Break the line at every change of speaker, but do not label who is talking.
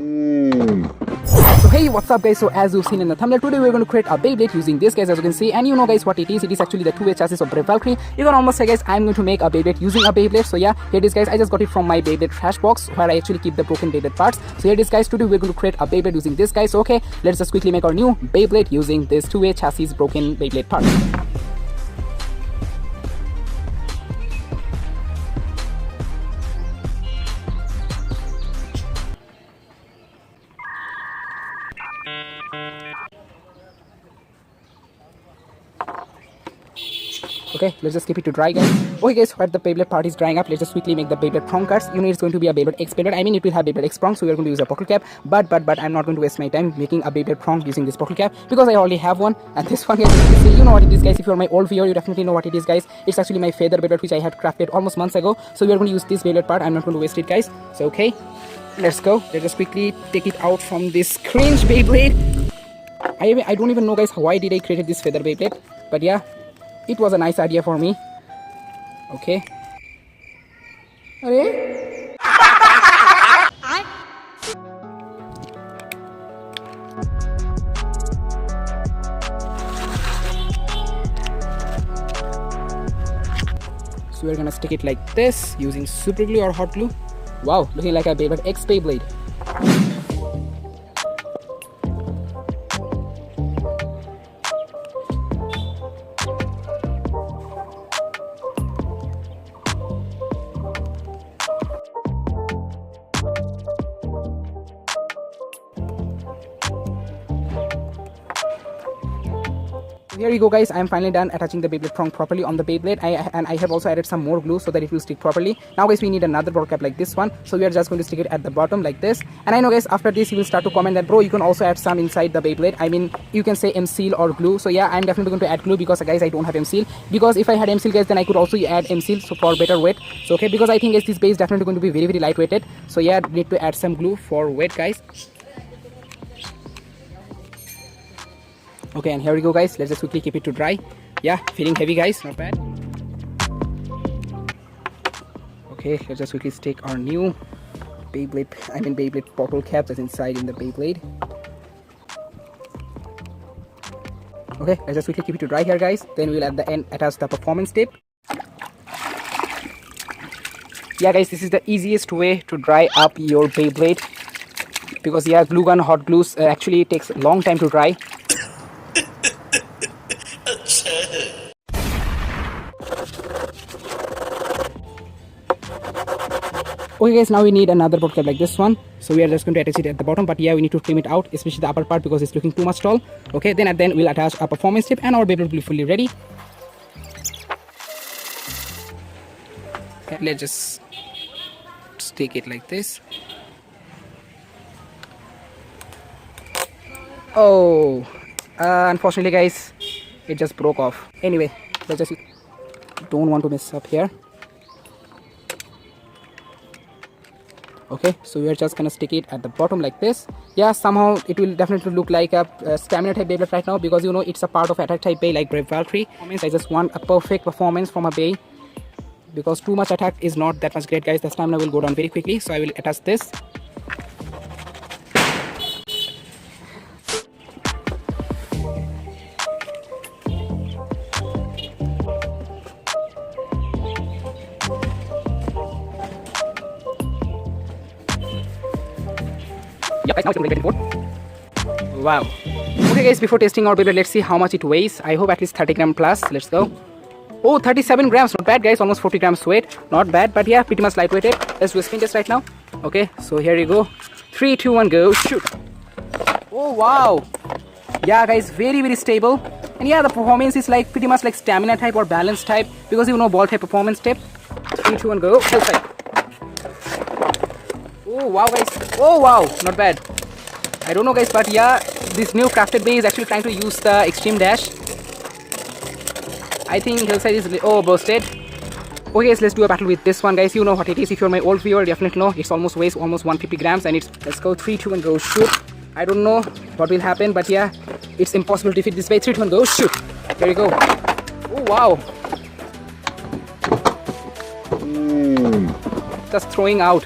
So hey, what's up guys? So as you've seen in the thumbnail, today we're going to create a Beyblade using this, guys, as you can see. And you know guys what it is. It is actually the two-way chassis of Valkyrie. You can almost say guys, I'm going to make a Beyblade using a Beyblade. So yeah, here it is guys. I just got it from my Beyblade trash box where I actually keep the broken Beyblade parts. So here it is guys. Today we're going to create a Beyblade using this, guys. So okay, let's just quickly make our new Beyblade using this two-way chassis broken Beyblade parts. Okay, let's just keep it to dry, guys. Okay guys, while the Beyblade part is drying up, let's just quickly make the Beyblade prong cards. You know it's going to be a Beyblade X Beyblade. I mean it will have Beyblade X prong, so we are going to use a bottle cap. But I'm not going to waste my time making a Beyblade prong using this bottle cap because I already have one. And this one, guys, you know what it is, guys. If you're my old viewer, you definitely know what it is, guys. It's actually my feather Beyblade which I had crafted almost months ago. So we are going to use this Beyblade part. I'm not going to waste it, guys. So okay, let's go. Let's just quickly take it out from this cringe Beyblade. I don't even know, guys, why did I create this feather Beyblade. But yeah, it was a nice idea for me. Okay. Arey? So we're gonna stick it like this using super glue or hot glue. Wow, looking like a Beyblade X Beyblade. Here you go, guys. I am finally done attaching the Beyblade prong properly on the Beyblade. I have also added some more glue so that it will stick properly. Now guys, we need another bottle cap like this one, so we are just going to stick it at the bottom like this. And I know guys, after this you will start to comment that bro, you can also add some inside the Beyblade. I mean, you can say M-seal or glue. So yeah, I'm definitely going to add glue because guys, I don't have M-seal. Because if I had M-seal, guys, then I could also add M-seal so for better weight. So okay, because I think guys, this base is definitely going to be very lightweighted. So yeah, need to add some glue for weight, guys. Okay, and here we go, guys. Let's just quickly keep it to dry. Yeah, feeling heavy, guys. Not bad. Okay, let's just quickly stick our new Beyblade bottle cap that's inside in the Beyblade. Okay, let's just quickly keep it to dry here, guys. Then we'll at the end attach the performance tape. Yeah, guys, this is the easiest way to dry up your Beyblade because yeah, glue gun, hot glues actually takes a long time to dry. Okay guys, now we need another bottle cap like this one, so we are just going to attach it at the bottom, but yeah, we need to trim it out, especially the upper part because it's looking too much tall. Okay, then at the end we'll attach a performance tip and our Beyblade will be fully ready. Okay, let's just stick it like this. Oh, unfortunately guys, it just broke off. Anyway, let's just, don't want to mess up here. Okay, so we are just gonna stick it at the bottom like this. Yeah, somehow it will definitely look like a stamina type Beyblade right now because you know it's a part of attack type Bey like Valkyrie. I just want a perfect performance from a Bey because too much attack is not that much great, guys. The stamina will go down very quickly, so I will attach this. Yeah, guys, now it's going to be ready for. Wow. Okay guys, before testing our Beyblade, let's see how much it weighs. I hope at least 30 grams plus. Let's go. Oh, 37 grams. Not bad, guys. Almost 40 grams weight. Not bad, but yeah, pretty much lightweighted. Let's do a spin test right now. Okay, so here you go. 3, 2, 1, go. Shoot. Oh, wow. Yeah, guys, very stable. And yeah, the performance is like pretty much like stamina type or balance type because you know ball type performance type. 3, 2, 1, go. Hell side. Oh wow, guys. Oh wow, not bad. I don't know, guys, but yeah, this new crafted Bey is actually trying to use the extreme dash. I think hillside is busted. Okay guys, let's do a battle with this one, guys. You know what it is. If you're my old viewer, definitely know it's almost weighs almost 150 grams and it's, let's go. 3, 2, 1, go. Shoot. I don't know what will happen, but yeah, it's impossible to defeat this Bey. 3, 2, 1, go. Shoot. There you go. Oh wow. Just throwing out.